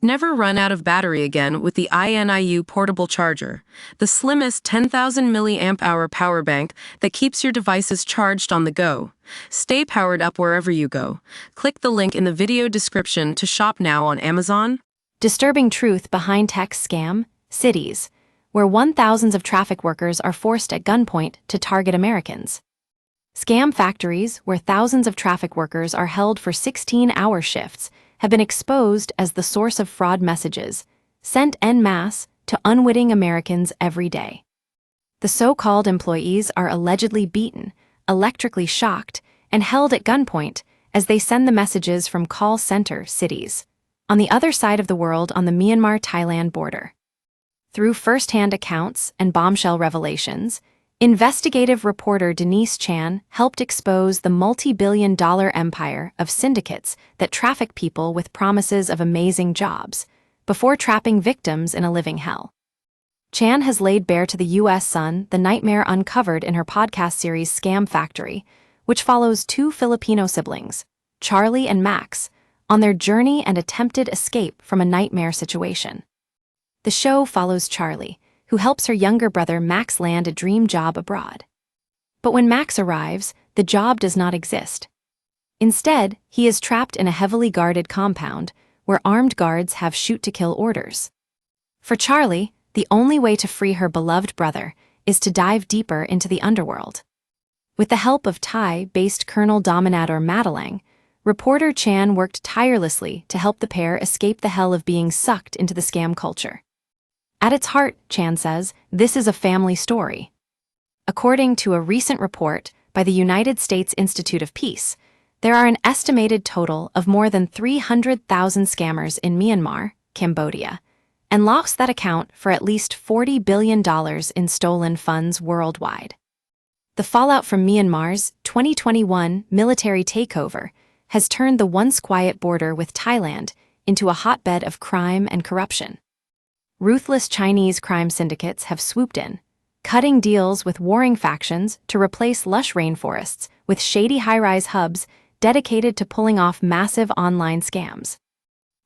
Never run out of battery again with the INIU portable charger, the slimmest 10,000 milliamp hour power bank that keeps your devices charged on the go. Stay powered up wherever you go. Click the link in the video description to shop now on Amazon. Disturbing truth behind tech scam, cities, where thousands of traffic workers are forced at gunpoint to target Americans. Scam factories, where thousands of traffic workers are held for 16-hour shifts, have been exposed as the source of fraud messages, sent en masse to unwitting Americans every day. The so-called employees are allegedly beaten, electrically shocked, and held at gunpoint as they send the messages from call center cities, on the other side of the world on the Myanmar-Thailand border. Through first-hand accounts and bombshell revelations, investigative reporter Denise Chan helped expose the multi-billion-dollar empire of syndicates that traffic people with promises of amazing jobs, before trapping victims in a living hell. Chan has laid bare to the U.S. Sun the nightmare uncovered in her podcast series Scam Factory, which follows two Filipino siblings, Charlie and Max, on their journey and attempted escape from a nightmare situation. The show follows Charlie, who helps her younger brother Max land a dream job abroad. But when Max arrives, the job does not exist. Instead, he is trapped in a heavily guarded compound where armed guards have shoot-to-kill orders. For Charlie, the only way to free her beloved brother is to dive deeper into the underworld. With the help of Thai-based Colonel Dominator Matalang, reporter Chan worked tirelessly to help the pair escape the hell of being sucked into the scam culture. At its heart, Chan says, this is a family story. According to a recent report by the United States Institute of Peace, there are an estimated total of more than 300,000 scammers in Myanmar, Cambodia, and locks that account for at least $40 billion in stolen funds worldwide. The fallout from Myanmar's 2021 military takeover has turned the once quiet border with Thailand into a hotbed of crime and corruption. Ruthless Chinese crime syndicates have swooped in, cutting deals with warring factions to replace lush rainforests with shady high-rise hubs dedicated to pulling off massive online scams.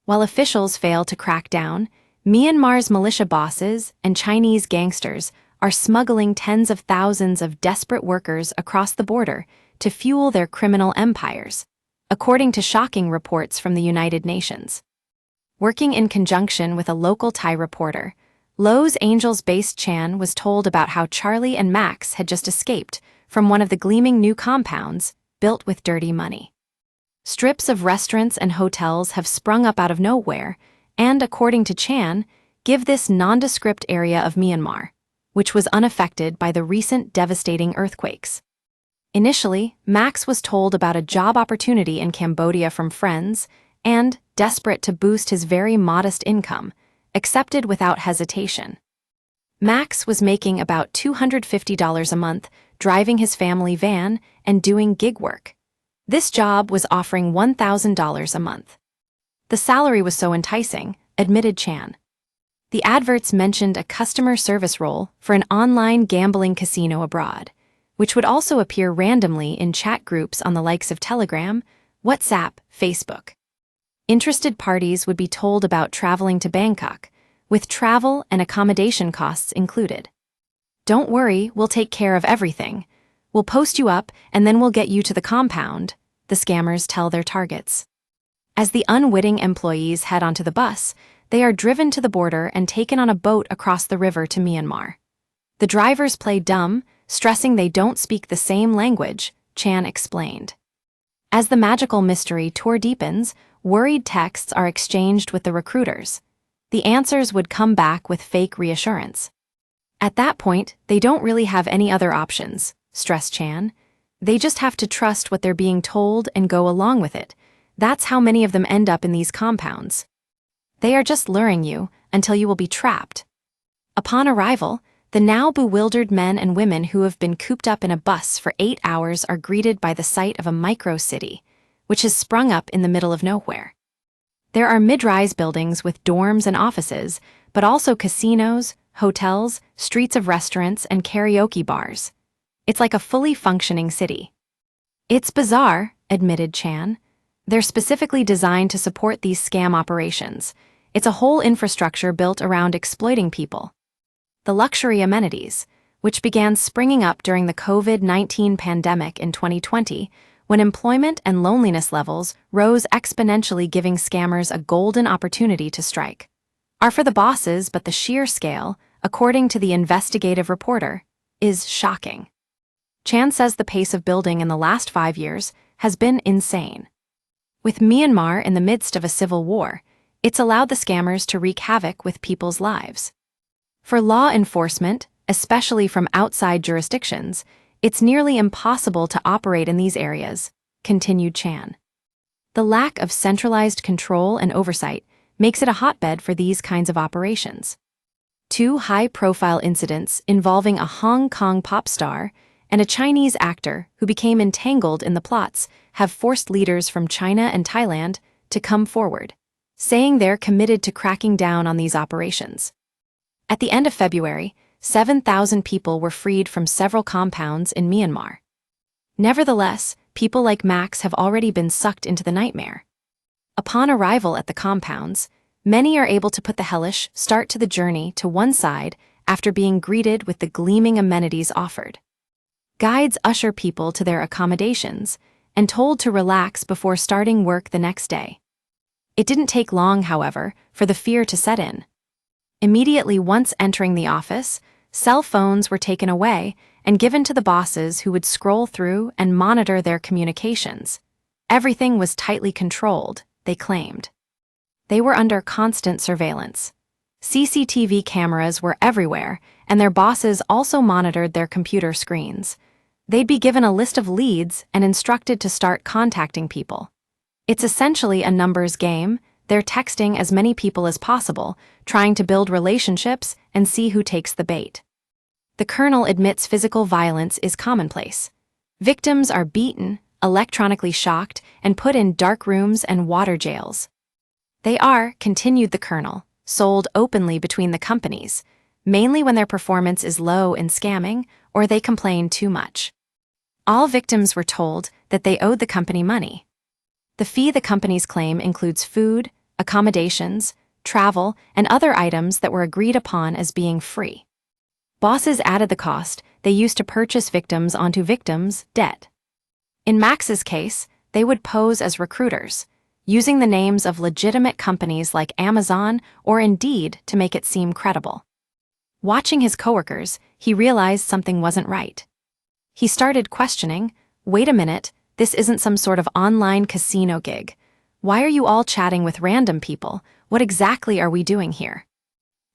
While officials fail to crack down, Myanmar's militia bosses and Chinese gangsters are smuggling tens of thousands of desperate workers across the border to fuel their criminal empires, according to shocking reports from the United Nations. Working in conjunction with a local Thai reporter, Los Angeles-based Chan was told about how Charlie and Max had just escaped from one of the gleaming new compounds built with dirty money. Strips of restaurants and hotels have sprung up out of nowhere and, according to Chan, give this nondescript area of Myanmar, which was unaffected by the recent devastating earthquakes. Initially, Max was told about a job opportunity in Cambodia from friends and, desperate to boost his very modest income, accepted without hesitation. Max was making about $250 a month, driving his family van and doing gig work. This job was offering $1,000 a month. The salary was so enticing, admitted Chan. The adverts mentioned a customer service role for an online gambling casino abroad, which would also appear randomly in chat groups on the likes of Telegram, WhatsApp, Facebook. Interested parties would be told about traveling to Bangkok, with travel and accommodation costs included. Don't worry, we'll take care of everything. We'll post you up and then we'll get you to the compound, the scammers tell their targets. As the unwitting employees head onto the bus, they are driven to the border and taken on a boat across the river to Myanmar. The drivers play dumb, stressing they don't speak the same language, Chan explained. As the magical mystery tour deepens, worried texts are exchanged with the recruiters. The answers would come back with fake reassurance. At that point, they don't really have any other options, stressed Chan. They just have to trust what they're being told and go along with it. That's how many of them end up in these compounds. They are just luring you until you will be trapped. Upon arrival, the now bewildered men and women who have been cooped up in a bus for 8 hours are greeted by the sight of a micro-city, which has sprung up in the middle of nowhere. There are mid-rise buildings with dorms and offices, but also casinos, hotels, streets of restaurants, and karaoke bars. It's like a fully functioning city. It's bizarre, admitted Chan. They're specifically designed to support these scam operations. It's a whole infrastructure built around exploiting people. The luxury amenities, which began springing up during the COVID-19 pandemic in 2020, when employment and loneliness levels rose exponentially, giving scammers a golden opportunity to strike, are for the bosses, but the sheer scale, according to the investigative reporter, is shocking. Chan says the pace of building in the last 5 years has been insane. With Myanmar in the midst of a civil war, it's allowed the scammers to wreak havoc with people's lives. For law enforcement, especially from outside jurisdictions, it's nearly impossible to operate in these areas, continued Chan. The lack of centralized control and oversight makes it a hotbed for these kinds of operations. 2 high-profile incidents involving a Hong Kong pop star and a Chinese actor who became entangled in the plots have forced leaders from China and Thailand to come forward, saying they're committed to cracking down on these operations. At the end of February, 7,000 people were freed from several compounds in Myanmar. Nevertheless, people like Max have already been sucked into the nightmare. Upon arrival at the compounds, many are able to put the hellish start to the journey to one side after being greeted with the gleaming amenities offered. Guides usher people to their accommodations and told to relax before starting work the next day. It didn't take long, however, for the fear to set in. Immediately once entering the office, cell phones were taken away and given to the bosses, who would scroll through and monitor their communications. Everything was tightly controlled, they claimed. They were under constant surveillance. CCTV cameras were everywhere, and their bosses also monitored their computer screens. They'd be given a list of leads and instructed to start contacting people. It's essentially a numbers game. They're texting as many people as possible, trying to build relationships and see who takes the bait. The colonel admits physical violence is commonplace. Victims are beaten, electronically shocked, and put in dark rooms and water jails. They are, continued the colonel, sold openly between the companies, mainly when their performance is low in scamming or they complain too much. All victims were told that they owed the company money. The fee the companies claim includes food, accommodations, travel, and other items that were agreed upon as being free. Bosses added the cost they used to purchase victims onto victims' debt. In Max's case, they would pose as recruiters, using the names of legitimate companies like Amazon or Indeed to make it seem credible. Watching his coworkers, he realized something wasn't right. He started questioning, wait a minute, this isn't some sort of online casino gig. Why are you all chatting with random people? What exactly are we doing here?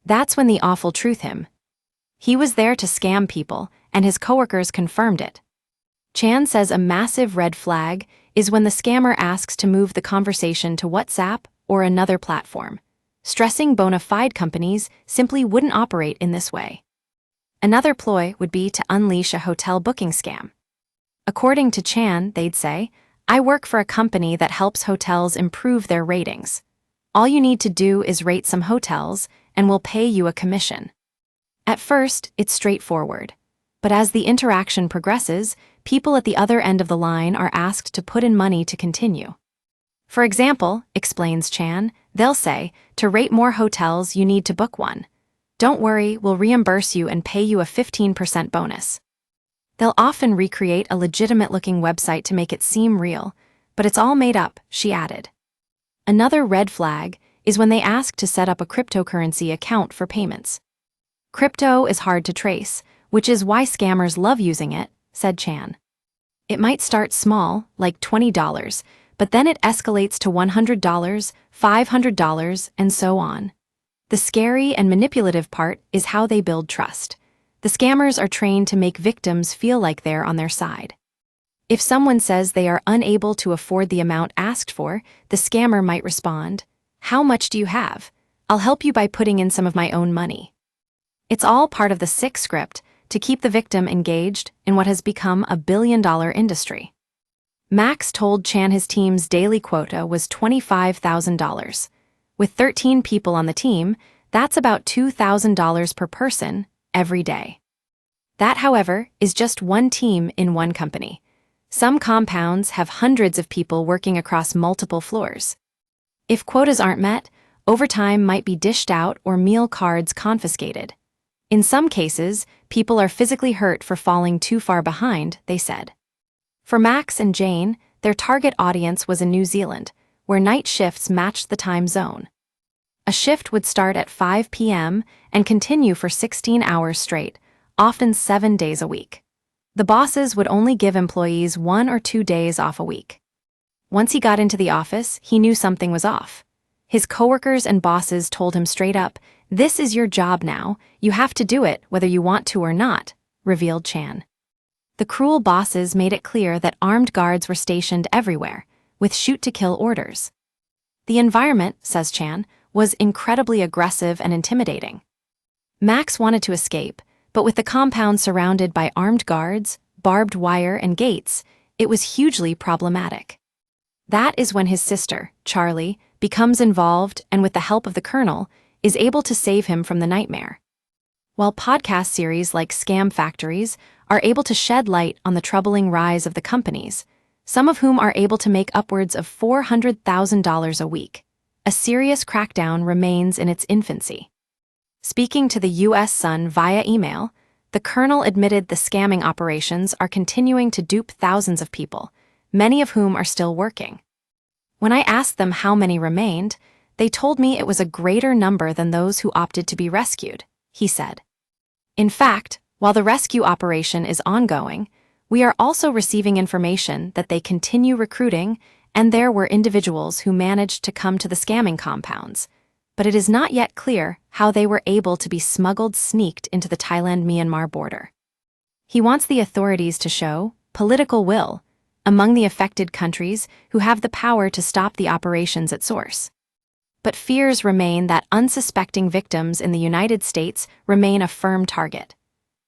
That's when the awful truth hit him. He was there to scam people, and his coworkers confirmed it. Chan says a massive red flag is when the scammer asks to move the conversation to WhatsApp or another platform, stressing bona fide companies simply wouldn't operate in this way. Another ploy would be to unleash a hotel booking scam. According to Chan, they'd say, I work for a company that helps hotels improve their ratings. All you need to do is rate some hotels, and we'll pay you a commission. At first, it's straightforward. But as the interaction progresses, people at the other end of the line are asked to put in money to continue. For example, explains Chan, they'll say, to rate more hotels you need to book one. Don't worry, we'll reimburse you and pay you a 15% bonus. They'll often recreate a legitimate-looking website to make it seem real, but it's all made up, she added. Another red flag is when they ask to set up a cryptocurrency account for payments. Crypto is hard to trace, which is why scammers love using it, said Chan. It might start small, like $20, but then it escalates to $100, $500, and so on. The scary and manipulative part is how they build trust. The scammers are trained to make victims feel like they're on their side. If someone says they are unable to afford the amount asked for, the scammer might respond, how much do you have? I'll help you by putting in some of my own money. It's all part of the sick script to keep the victim engaged in what has become a billion-dollar industry. Max told Chan his team's daily quota was $25,000. With 13 people on the team, that's about $2,000 per person every day. That, however, is just one team in one company. Some compounds have hundreds of people working across multiple floors. If quotas aren't met, Overtime might be dished out or meal cards confiscated. In some cases, people are physically hurt for falling too far behind, they said. For Max and Jane, their target audience was in New Zealand, where night shifts matched the time zone. A shift would start at 5 p.m. and continue for 16 hours straight, often 7 days a week. The bosses would only give employees 1 or 2 days off a week. Once he got into the office, he knew something was off. His coworkers and bosses told him straight up, "This is your job now, you have to do it whether you want to or not," revealed Chan. The cruel bosses made it clear that armed guards were stationed everywhere, with shoot-to-kill orders. The environment, says Chan, was incredibly aggressive and intimidating. Max wanted to escape, but with the compound surrounded by armed guards, barbed wire, and gates, it was hugely problematic. That is when his sister, Charlie, becomes involved and with the help of the Colonel, is able to save him from the nightmare. While podcast series like Scam Factories are able to shed light on the troubling rise of the companies, some of whom are able to make upwards of $400,000 a week, a serious crackdown remains in its infancy. Speaking to the U.S. Sun via email, the Colonel admitted the scamming operations are continuing to dupe thousands of people, many of whom are still working. When I asked them how many remained, they told me it was a greater number than those who opted to be rescued, he said. In fact, while the rescue operation is ongoing, we are also receiving information that they continue recruiting, and there were individuals who managed to come to the scamming compounds, but it is not yet clear how they were able to be sneaked into the Thailand-Myanmar border. He wants the authorities to show political will among the affected countries who have the power to stop the operations at source. But fears remain that unsuspecting victims in the United States remain a firm target.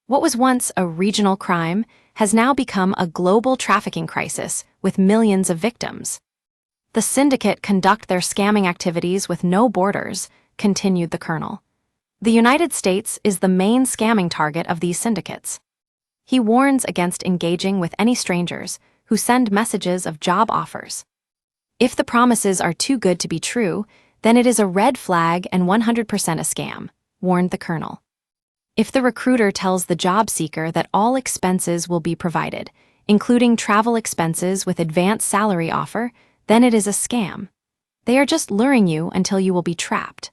What was once a regional crime has now become a global trafficking crisis with millions of victims. The syndicate conduct their scamming activities with no borders, continued the Colonel. The United States is the main scamming target of these syndicates. He warns against engaging with any strangers who send messages of job offers. If the promises are too good to be true, then it is a red flag and 100% a scam, warned the Colonel. If the recruiter tells the job seeker that all expenses will be provided, including travel expenses with advance salary offer, then it is a scam. They are just luring you until you will be trapped.